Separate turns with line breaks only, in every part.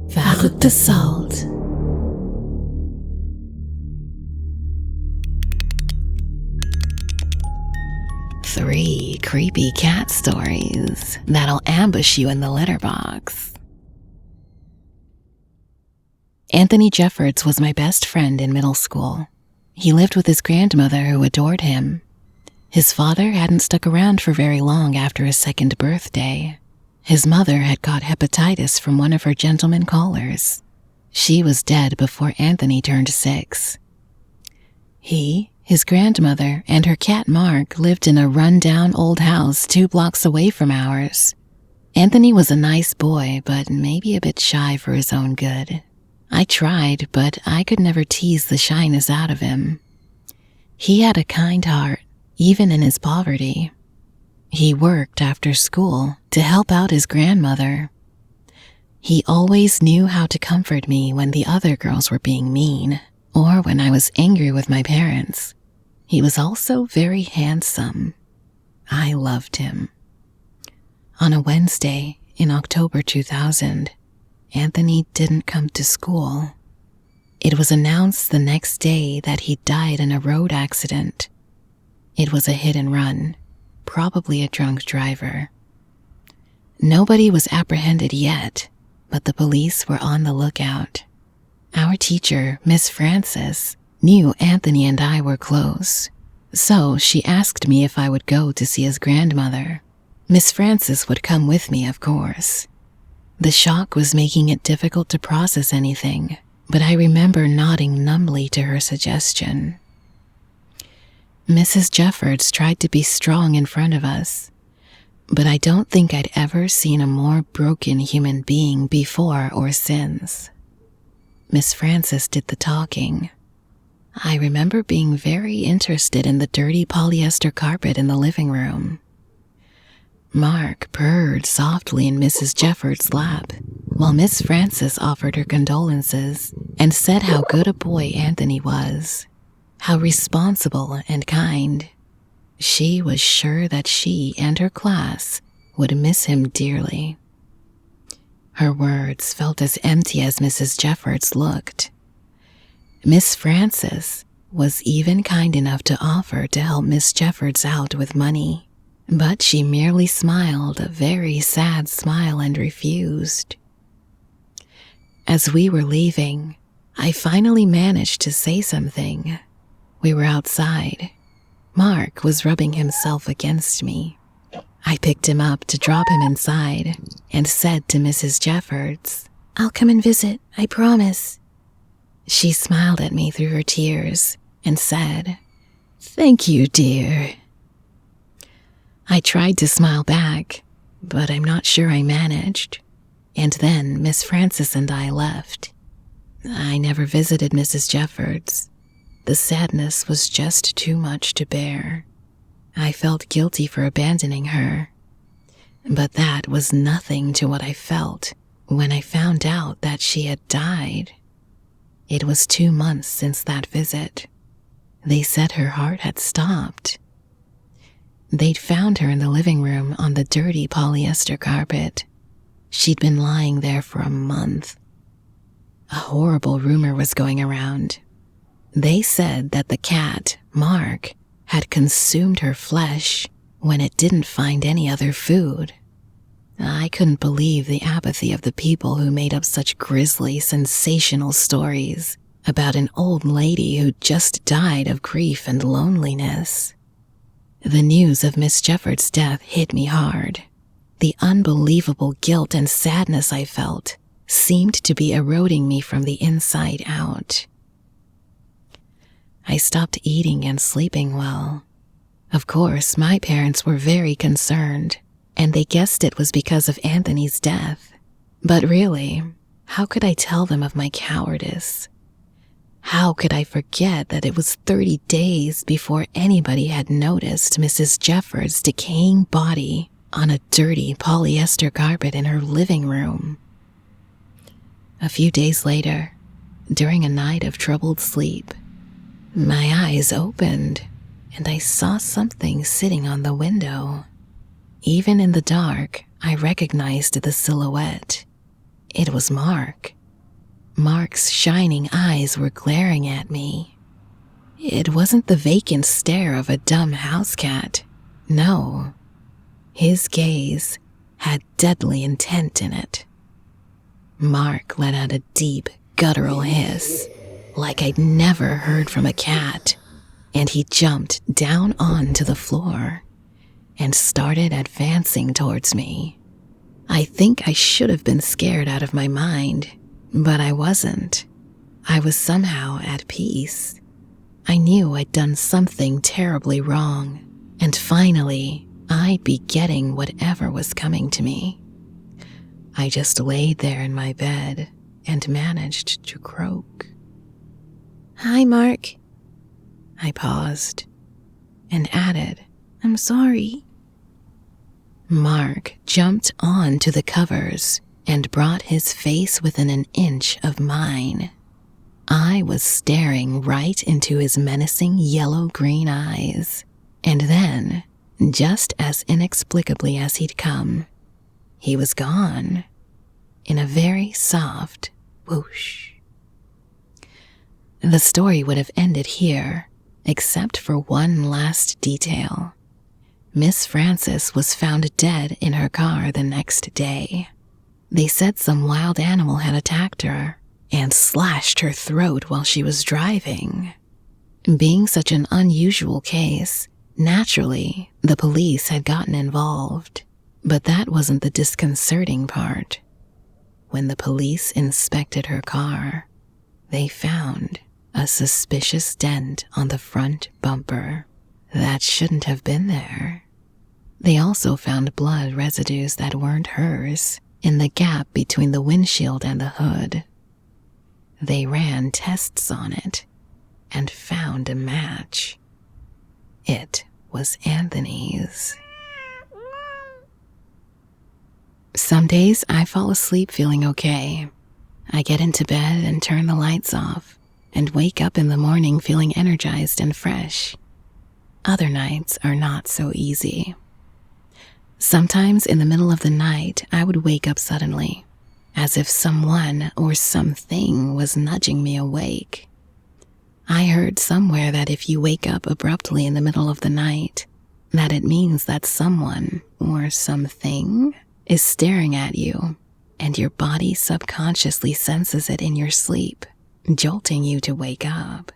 Verrückte Salt. Three creepy cat stories that'll ambush you in the litter box. Anthony Jeffords was my best friend in middle school. He lived with his grandmother who adored him. His father hadn't stuck around for very long after his second birthday. His mother had caught hepatitis from one of her gentleman callers. She was dead before Anthony turned 6. He, his grandmother, and her cat Mark lived in a run-down old house 2 blocks away from ours. Anthony was a nice boy, but maybe a bit shy for his own good. I tried, but I could never tease the shyness out of him. He had a kind heart, even in his poverty. He worked after school to help out his grandmother. He always knew how to comfort me when the other girls were being mean, or when I was angry with my parents. He was also very handsome. I loved him. On a Wednesday in October 2000, Anthony didn't come to school. It was announced the next day that he died in a road accident. It was a hit and run, probably a drunk driver. Nobody was apprehended yet, but the police were on the lookout. Our teacher, Miss Francis, knew Anthony and I were close, so she asked me if I would go to see his grandmother. Miss Francis would come with me, of course. The shock was making it difficult to process anything, but I remember nodding numbly to her suggestion. Mrs. Jeffords tried to be strong in front of us, but I don't think I'd ever seen a more broken human being before or since. Miss Francis did the talking. I remember being very interested in the dirty polyester carpet in the living room. Mark purred softly in Mrs. Jeffords' lap, while Miss Francis offered her condolences and said how good a boy Anthony was, how responsible and kind. She was sure that she and her class would miss him dearly. Her words felt as empty as Mrs. Jeffords looked. Miss Francis was even kind enough to offer to help Miss Jeffords out with money. But she merely smiled a very sad smile and refused. As we were leaving, I finally managed to say something. We were outside. Mark was rubbing himself against me. I picked him up to drop him inside and said to Mrs. Jeffords, "I'll come and visit, I promise." She smiled at me through her tears and said, "Thank you, dear." I tried to smile back, but I'm not sure I managed. And then Miss Francis and I left. I never visited Mrs. Jeffords. The sadness was just too much to bear. I felt guilty for abandoning her. But that was nothing to what I felt when I found out that she had died. It was 2 months since that visit. They said her heart had stopped. They'd found her in the living room on the dirty polyester carpet. She'd been lying there for a month. A horrible rumor was going around. They said that the cat, Mark, had consumed her flesh when it didn't find any other food. I couldn't believe the apathy of the people who made up such grisly, sensational stories about an old lady who just died of grief and loneliness. The news of Miss Jeffords' death hit me hard. The unbelievable guilt and sadness I felt seemed to be eroding me from the inside out. I stopped eating and sleeping well. Of course, my parents were very concerned, and they guessed it was because of Anthony's death. But really, how could I tell them of my cowardice? How could I forget that it was 30 days before anybody had noticed Mrs. Jeffords' decaying body on a dirty polyester carpet in her living room? A few days later, during a night of troubled sleep, my eyes opened and I saw something sitting on the window. Even in the dark, I recognized the silhouette. It was Mark, Mark's shining eyes were glaring at me. It wasn't the vacant stare of a dumb house cat. No. His gaze had deadly intent in it. Mark let out a deep, guttural hiss, like I'd never heard from a cat, and he jumped down onto the floor and started advancing towards me. I think I should have been scared out of my mind, but I wasn't. I was somehow at peace. I knew I'd done something terribly wrong, and finally, I'd be getting whatever was coming to me. I just laid there in my bed and managed to croak. "Hi, Mark." I paused and added, "I'm sorry." Mark jumped onto the covers and brought his face within an inch of mine. I was staring right into his menacing yellow-green eyes, and then, just as inexplicably as he'd come, he was gone in a very soft whoosh. The story would have ended here, except for one last detail. Miss Frances was found dead in her car the next day. They said some wild animal had attacked her and slashed her throat while she was driving. Being such an unusual case, naturally, the police had gotten involved. But that wasn't the disconcerting part. When the police inspected her car, they found a suspicious dent on the front bumper that shouldn't have been there. They also found blood residues that weren't hers in the gap between the windshield and the hood. They ran tests on it and found a match. It was Anthony's. Some days I fall asleep feeling okay. I get into bed and turn the lights off and wake up in the morning feeling energized and fresh. Other nights are not so easy. Sometimes in the middle of the night, I would wake up suddenly, as if someone or something was nudging me awake. I heard somewhere that if you wake up abruptly in the middle of the night, that it means that someone or something is staring at you, and your body subconsciously senses it in your sleep, jolting you to wake up.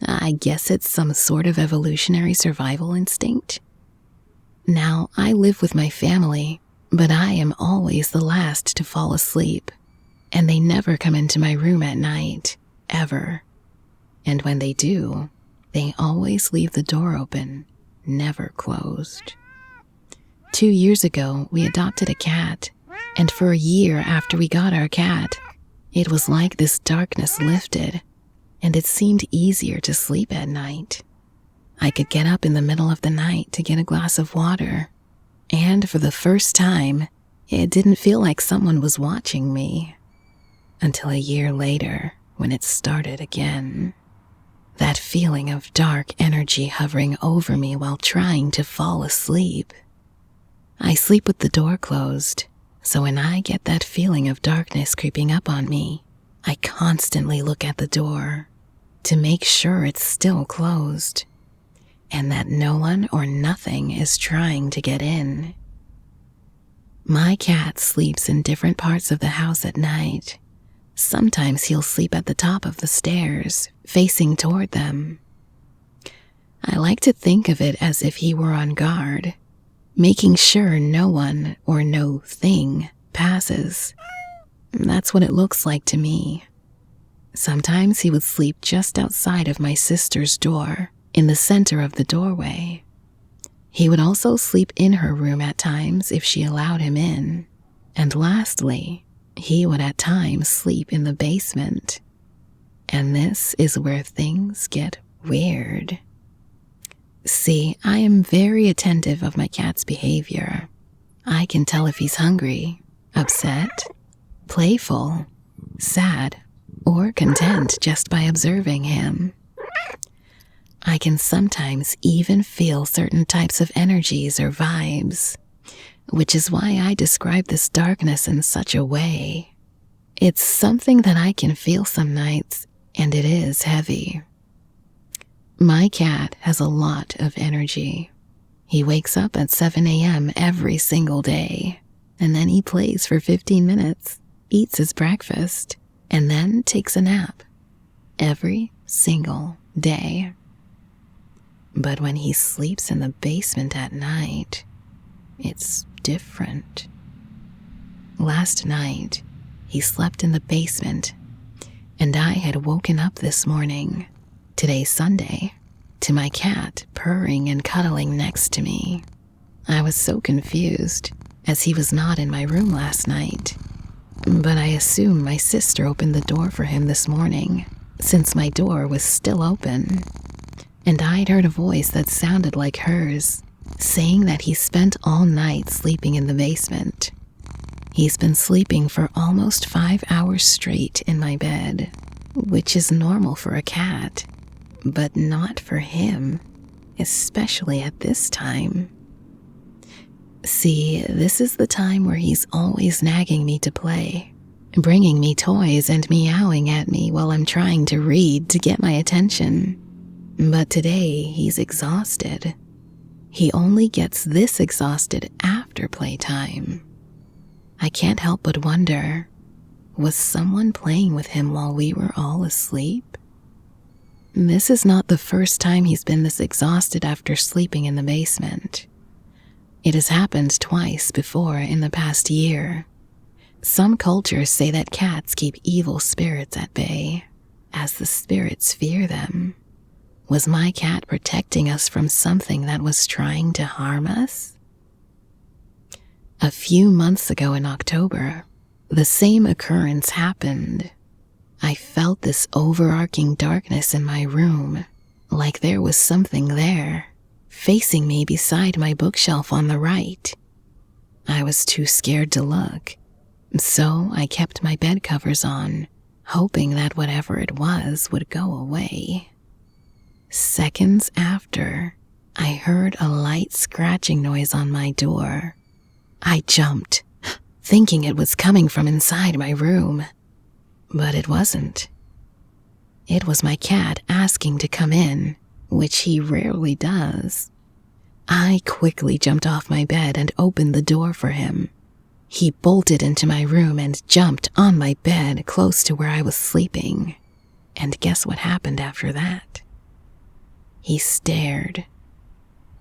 I guess it's some sort of evolutionary survival instinct. Now, I live with my family, but I am always the last to fall asleep, and they never come into my room at night, ever. And when they do, they always leave the door open, never closed. 2 years ago, we adopted a cat, and for a year after we got our cat, it was like this darkness lifted, and it seemed easier to sleep at night. I could get up in the middle of the night to get a glass of water, and for the first time, it didn't feel like someone was watching me. Until a year later, when it started again. That feeling of dark energy hovering over me while trying to fall asleep. I sleep with the door closed, so when I get that feeling of darkness creeping up on me, I constantly look at the door to make sure it's still closed and that no one or nothing is trying to get in. My cat sleeps in different parts of the house at night. Sometimes he'll sleep at the top of the stairs, facing toward them. I like to think of it as if he were on guard, making sure no one or no thing passes. That's what it looks like to me. Sometimes he would sleep just outside of my sister's door, in the center of the doorway. He would also sleep in her room at times if she allowed him in. And lastly, he would at times sleep in the basement. And this is where things get weird. See, I am very attentive of my cat's behavior. I can tell if he's hungry, upset, playful, sad, or content just by observing him. I can sometimes even feel certain types of energies or vibes, which is why I describe this darkness in such a way. It's something that I can feel some nights, and it is heavy. My cat has a lot of energy. He wakes up at 7 a.m. every single day, and then he plays for 15 minutes, eats his breakfast, and then takes a nap. Every single day. But when he sleeps in the basement at night, it's different. Last night, he slept in the basement, and I had woken up this morning, today's Sunday, to my cat purring and cuddling next to me. I was so confused, as he was not in my room last night, but I assume my sister opened the door for him this morning, since my door was still open, and I'd heard a voice that sounded like hers, saying that he spent all night sleeping in the basement. He's been sleeping for almost 5 hours straight in my bed, which is normal for a cat, but not for him, especially at this time. See, this is the time where he's always nagging me to play, bringing me toys and meowing at me while I'm trying to read to get my attention. But today, he's exhausted. He only gets this exhausted after playtime. I can't help but wonder, was someone playing with him while we were all asleep? This is not the first time he's been this exhausted after sleeping in the basement. It has happened twice before in the past year. Some cultures say that cats keep evil spirits at bay, as the spirits fear them. Was my cat protecting us from something that was trying to harm us? A few months ago in October, the same occurrence happened. I felt this overarching darkness in my room, like there was something there, facing me beside my bookshelf on the right. I was too scared to look, so I kept my bed covers on, hoping that whatever it was would go away. Seconds after, I heard a light scratching noise on my door. I jumped, thinking it was coming from inside my room, but it wasn't. It was my cat asking to come in, which he rarely does. I quickly jumped off my bed and opened the door for him. He bolted into my room and jumped on my bed close to where I was sleeping. And guess what happened after that? He stared.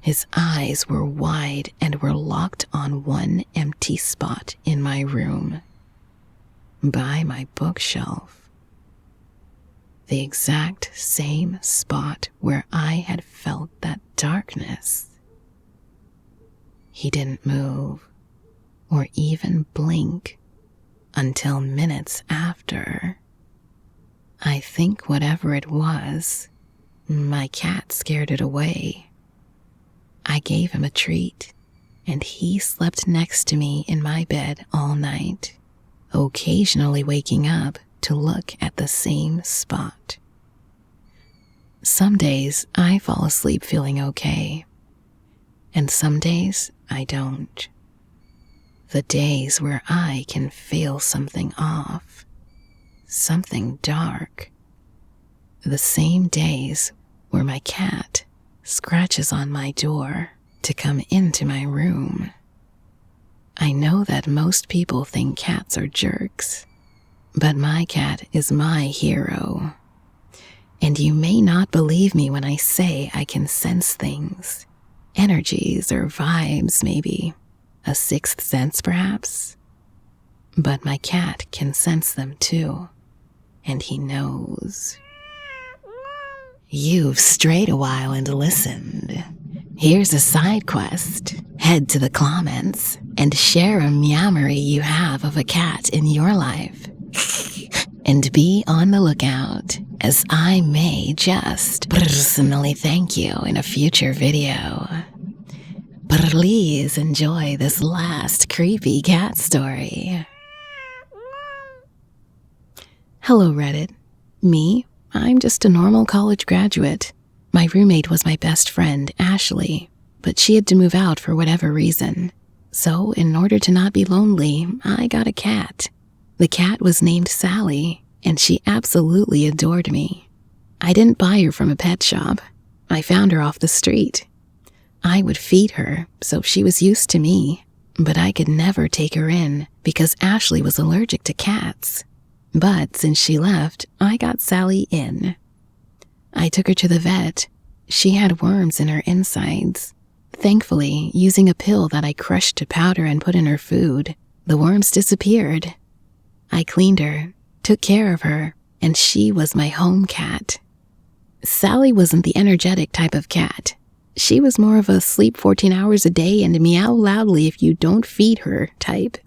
His eyes were wide and were locked on one empty spot in my room, by my bookshelf. The exact same spot where I had felt that darkness. He didn't move or even blink until minutes after. I think whatever it was, my cat scared it away. I gave him a treat, and he slept next to me in my bed all night, occasionally waking up to look at the same spot. Some days I fall asleep feeling okay, and some days I don't. The days where I can feel something off, something dark. The same days where my cat scratches on my door to come into my room. I know that most people think cats are jerks, but my cat is my hero. And you may not believe me when I say I can sense things, energies or vibes maybe, a sixth sense perhaps. But my cat can sense them too, and he knows. You've strayed a while and listened. Here's a side quest. Head to the comments and share a meowery you have of a cat in your life. And be on the lookout, as I may just personally thank you in a future video. Please enjoy this last creepy cat story. Hello, Reddit. Me? I'm just a normal college graduate. My roommate was my best friend, Ashley, but she had to move out for whatever reason. So, in order to not be lonely, I got a cat. The cat was named Sally, and she absolutely adored me. I didn't buy her from a pet shop. I found her off the street. I would feed her, so she was used to me, but I could never take her in because Ashley was allergic to cats. But since she left, I got Sally in. I took her to the vet. She had worms in her insides. Thankfully, using a pill that I crushed to powder and put in her food, the worms disappeared. I cleaned her, took care of her, and she was my home cat. Sally wasn't the energetic type of cat. She was more of a sleep 14 hours a day and meow loudly if you don't feed her type.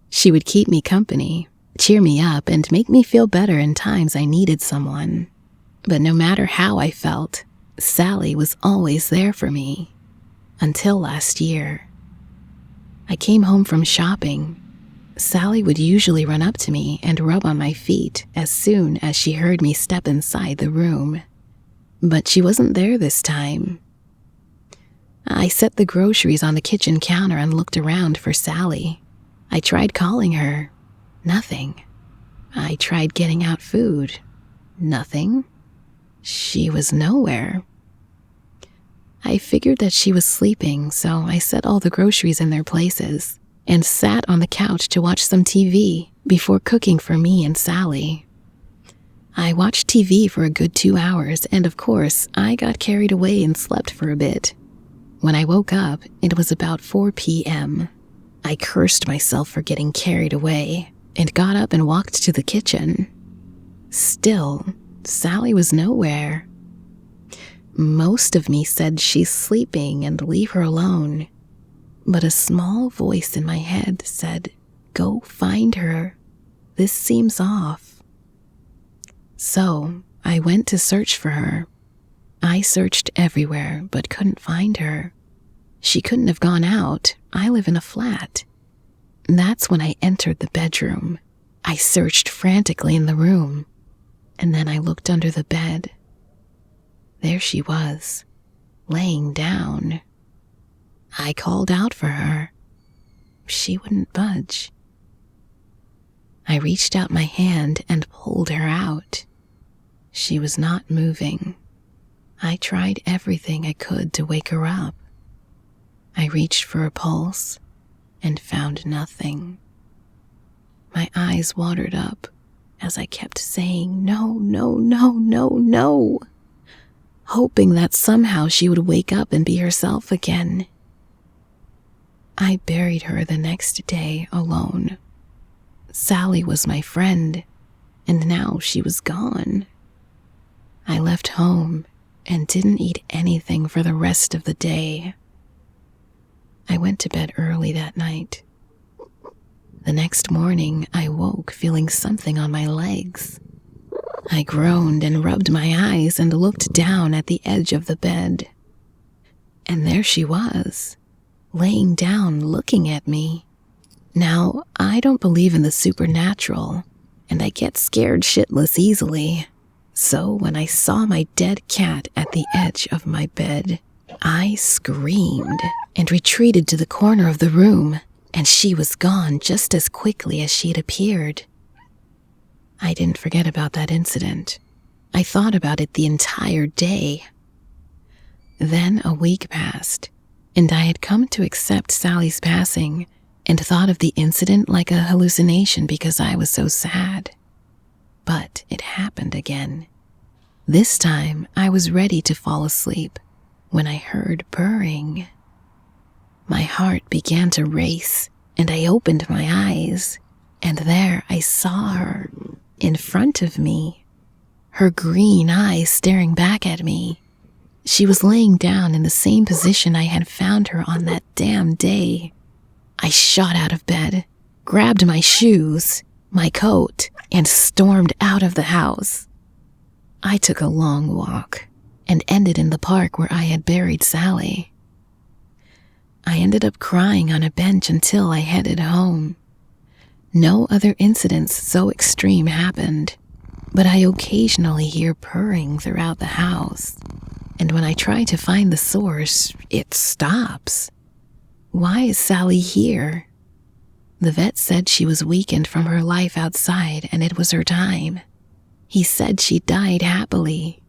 She would keep me company, cheer me up, and make me feel better in times I needed someone. But no matter how I felt, Sally was always there for me. Until last year. I came home from shopping. Sally would usually run up to me and rub on my feet as soon as she heard me step inside the room. But she wasn't there this time. I set the groceries on the kitchen counter and looked around for Sally. I tried calling her. Nothing. I tried getting out food. Nothing. She was nowhere. I figured that she was sleeping, so I set all the groceries in their places and sat on the couch to watch some TV before cooking for me and Sally. I watched TV for a good 2 hours, and of course, I got carried away and slept for a bit. When I woke up, it was about 4 p.m. I cursed myself for getting carried away and got up and walked to the kitchen. Still, Sally was nowhere. Most of me said she's sleeping and leave her alone, but a small voice in my head said, "Go find her. This seems off." So I went to search for her. I searched everywhere but couldn't find her. She couldn't have gone out. I live in a flat. That's when I entered the bedroom. I searched frantically in the room, and then I looked under the bed. There she was, laying down. I called out for her. She wouldn't budge. I reached out my hand and pulled her out. She was not moving. I tried everything I could to wake her up. I reached for a pulse and found nothing. My eyes watered up as I kept saying, "No, no, no, no, no," hoping that somehow she would wake up and be herself again. I buried her the next day alone. Sally was my friend, and now she was gone. I left home and didn't eat anything for the rest of the day. I went to bed early that night. The next morning, I woke feeling something on my legs. I groaned and rubbed my eyes and looked down at the edge of the bed. And there she was, laying down looking at me. Now, I don't believe in the supernatural, and I get scared shitless easily. So when I saw my dead cat at the edge of my bed, I screamed and retreated to the corner of the room, and she was gone just as quickly as she'd appeared. I didn't forget about that incident. I thought about it the entire day. Then a week passed, and I had come to accept Sally's passing and thought of the incident like a hallucination because I was so sad. But it happened again. This time, I was ready to fall asleep when I heard purring. My heart began to race, and I opened my eyes, and there I saw her, in front of me, her green eyes staring back at me. She was laying down in the same position I had found her on that damn day. I shot out of bed, grabbed my shoes, my coat, and stormed out of the house. I took a long walk and ended in the park where I had buried Sally. I ended up crying on a bench until I headed home. No other incidents so extreme happened, but I occasionally hear purring throughout the house, and when I try to find the source, it stops. Why is Sally here? The vet said she was weakened from her life outside and it was her time. He said she died happily.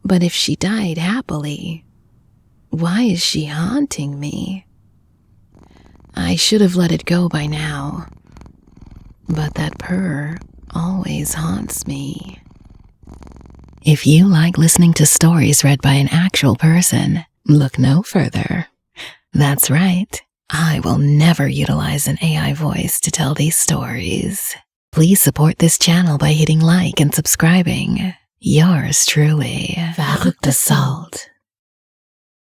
But if she died happily, why is she haunting me? I should have let it go by now, but that purr always haunts me. If you like listening to stories read by an actual person, look no further. That's right, I will never utilize an AI voice to tell these stories. Please support this channel by hitting like and subscribing. Yours truly, Verrückte Salt.